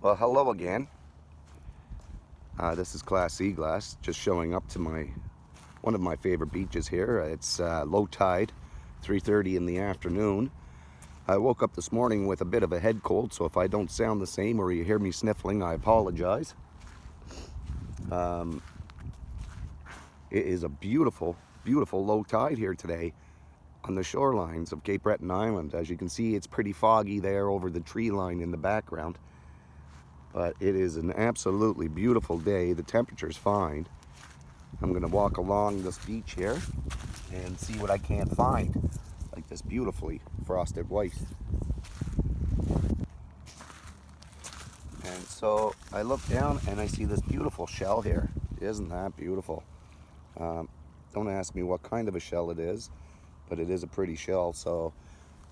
Well, hello again. This is Class Seaglass, just showing up to one of my favorite beaches here. It's low tide, 3:30 in the afternoon. I woke up this morning with a bit of a head cold, so if I don't sound the same or you hear me sniffling, I apologize. It is a beautiful, beautiful low tide here today on the shorelines of Cape Breton Island. As you can see, it's pretty foggy there over the tree line in the background. But it is an absolutely beautiful day. The temperature's fine. I'm gonna walk along this beach here and see what I can't find, like this beautifully frosted white. And so I look down and I see this beautiful shell here. Isn't that beautiful? Don't ask me what kind of a shell it is, but it is a pretty shell. So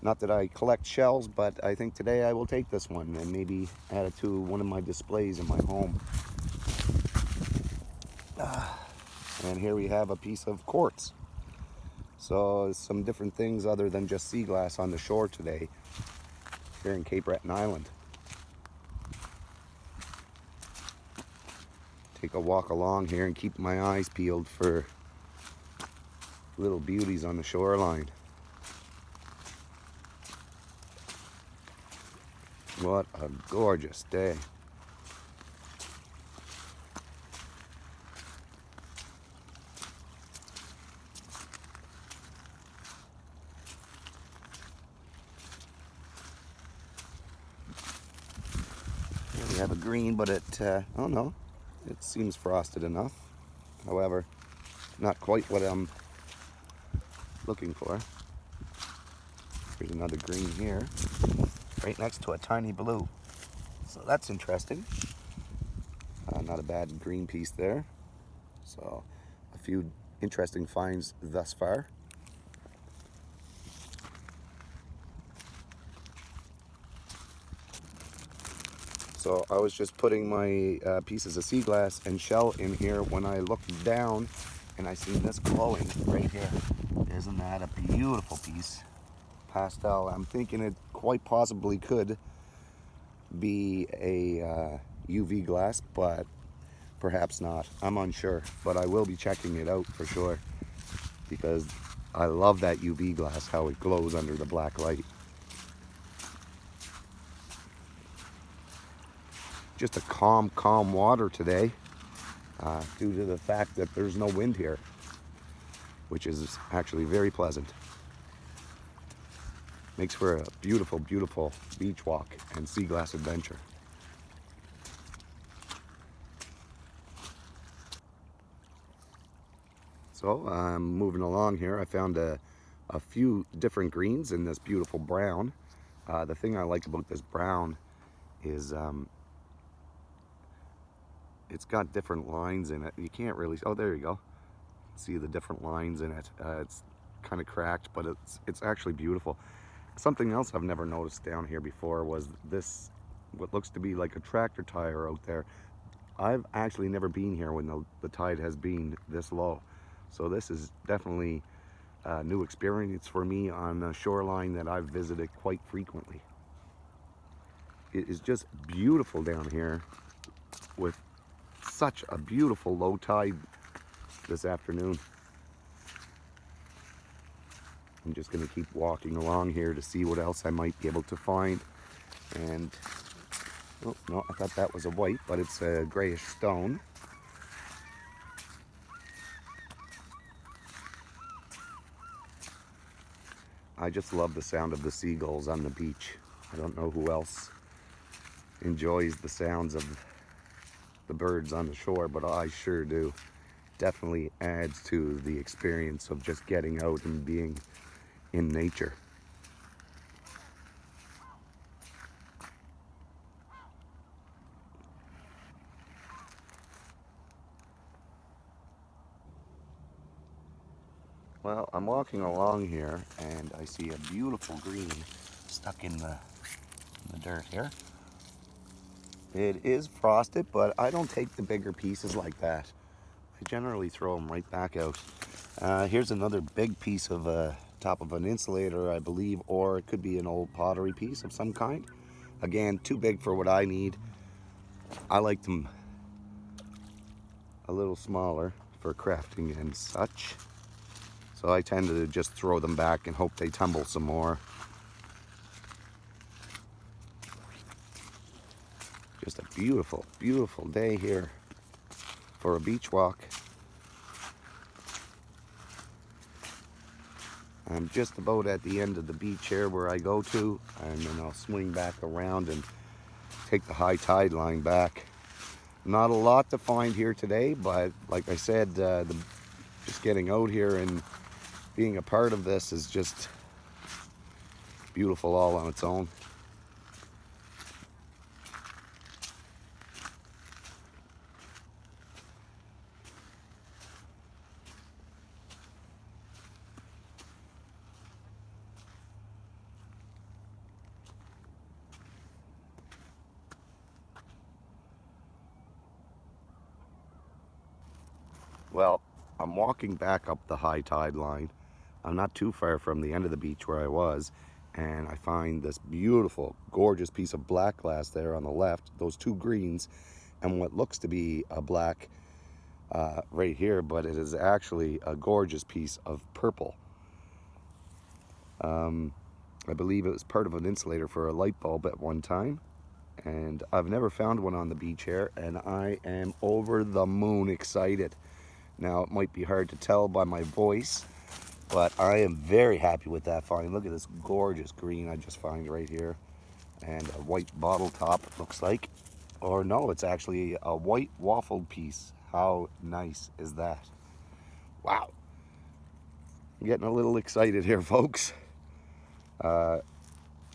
not that I collect shells, but I think today I will take this one and maybe add it to one of my displays in my home. And here we have a piece of quartz. So some different things other than just sea glass on the shore today here in Cape Breton Island. Take a walk along here and keep my eyes peeled for little beauties on the shoreline. What a gorgeous day. Here we have a green, but oh no, it seems frosted enough. However, not quite what I'm looking for. Here's another green here, right next to a tiny blue. So that's interesting. Not a bad green piece there. So a few interesting finds thus far. So I was just putting my pieces of sea glass and shell in here when I looked down and I seen this glowing right here. Isn't that a beautiful piece? Pastel. I'm thinking it quite possibly could be a UV glass, but perhaps not. I'm unsure, but I will be checking it out for sure because I love that UV glass, how it glows under the black light. Just a calm water today due to the fact that there's no wind here, which is actually very pleasant. Makes for a beautiful, beautiful beach walk and sea glass adventure. So I'm moving along here. I found a few different greens in this beautiful brown. The thing I like about this brown is it's got different lines in it. You can't really, oh there you go. See the different lines in it. It's kind of cracked, but it's actually beautiful. Something else I've never noticed down here before was this, what looks to be like a tractor tire out there. I've actually never been here when the tide has been this low. So this is definitely a new experience for me on a shoreline that I've visited quite frequently. It is just beautiful down here with such a beautiful low tide this afternoon. I'm just going to keep walking along here to see what else I might be able to find. And, oh no, I thought that was a white, but it's a grayish stone. I just love the sound of the seagulls on the beach. I don't know who else enjoys the sounds of the birds on the shore, but I sure do. Definitely adds to the experience of just getting out and being in nature. Well, I'm walking along here and I see a beautiful green stuck in the dirt here. It is frosted, but I don't take the bigger pieces like that. I generally throw them right back out. Here's another big piece of top of an insulator, I believe, or it could be an old pottery piece of some kind. Again, too big for what I need. I like them a little smaller for crafting and such. So I tend to just throw them back and hope they tumble some more. Just a beautiful, beautiful day here for a beach walk. I'm just about at the end of the beach here where I go to, and then I'll swing back around and take the high tide line back. Not a lot to find here today, but like I said, just getting out here and being a part of this is just beautiful all on its own. Well, I'm walking back up the high tide line. I'm not too far from the end of the beach where I was, and I find this beautiful, gorgeous piece of black glass there on the left, those two greens, and what looks to be a black right here, but it is actually a gorgeous piece of purple. I believe it was part of an insulator for a light bulb at one time, and I've never found one on the beach here, and I am over the moon excited. Now, it might be hard to tell by my voice, but I am very happy with that find. Look at this gorgeous green I just found right here. And a white bottle top, it looks like. Or no, it's actually a white waffled piece. How nice is that? Wow. I'm getting a little excited here, folks. I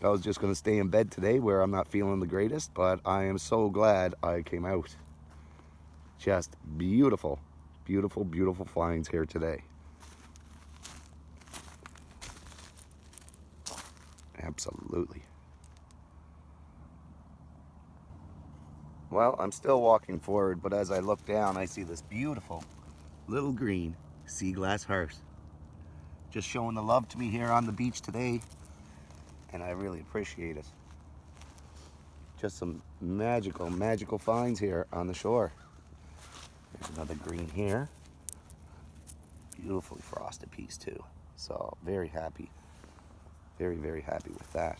was just going to stay in bed today where I'm not feeling the greatest, but I am so glad I came out. Just beautiful. Beautiful, beautiful finds here today. Absolutely. Well, I'm still walking forward, but as I look down, I see this beautiful little green sea glass heart. Just showing the love to me here on the beach today, and I really appreciate it. Just some magical, magical finds here on the shore. There's another green here. Beautifully frosted piece too. So very happy. Very, very happy with that.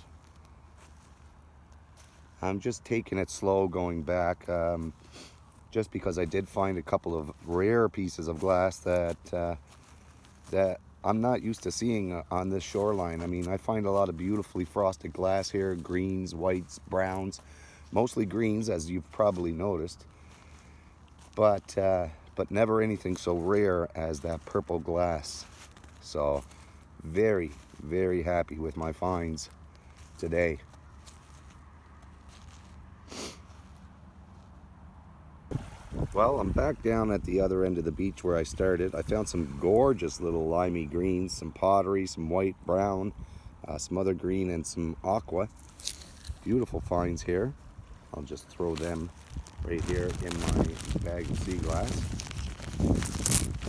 I'm just taking it slow going back, just because I did find a couple of rare pieces of glass that I'm not used to seeing on this shoreline. I mean, I find a lot of beautifully frosted glass here, greens, whites, browns, mostly greens, as you've probably noticed. But never anything so rare as that purple glass. So very, very happy with my finds today. Well, I'm back down at the other end of the beach where I started. I found some gorgeous little limey greens, some pottery, some white, brown, some other green, and some aqua. Beautiful finds here. I'll just throw them right here in my bag of sea glass.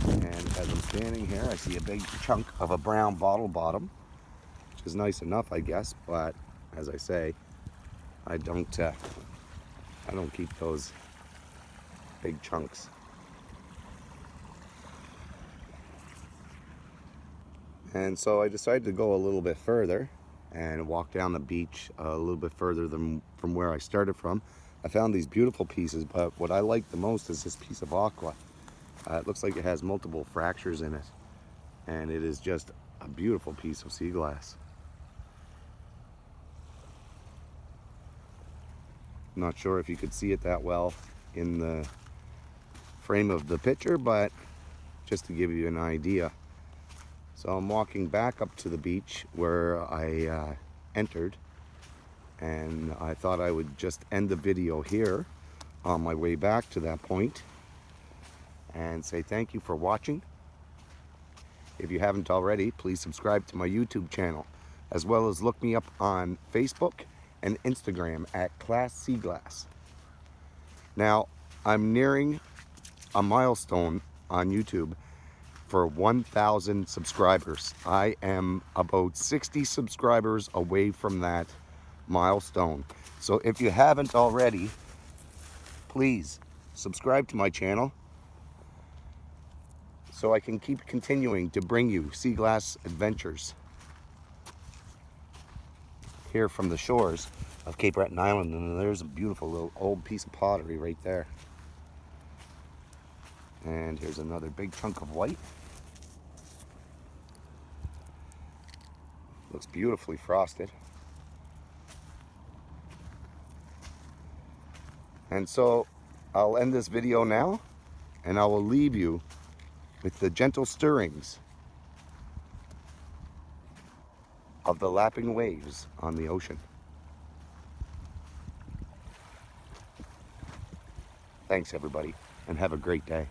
And as I'm standing here, I see a big chunk of a brown bottle bottom, which is nice enough, I guess. But as I say, I don't keep those big chunks. And so I decided to go a little bit further and walk down the beach a little bit further than from where I started from. I found these beautiful pieces, but what I like the most is this piece of aqua. It looks like it has multiple fractures in it, and it is just a beautiful piece of sea glass. Not sure if you could see it that well in the frame of the picture, but just to give you an idea. So I'm walking back up to the beach where I entered, and I thought I would just end the video here on my way back to that point and say thank you for watching. If you haven't already, please subscribe to my YouTube channel, as well as look me up on Facebook and Instagram at Class Seaglass. Now, I'm nearing a milestone on YouTube for 1,000 subscribers. I am about 60 subscribers away from that milestone. So if you haven't already, please subscribe to my channel so I can keep continuing to bring you Seaglass adventures here from the shores of Cape Breton Island. And there's a beautiful little old piece of pottery right there. And here's another big chunk of white. Looks beautifully frosted. And so I'll end this video now, and I will leave you with the gentle stirrings of the lapping waves on the ocean. Thanks everybody, and have a great day.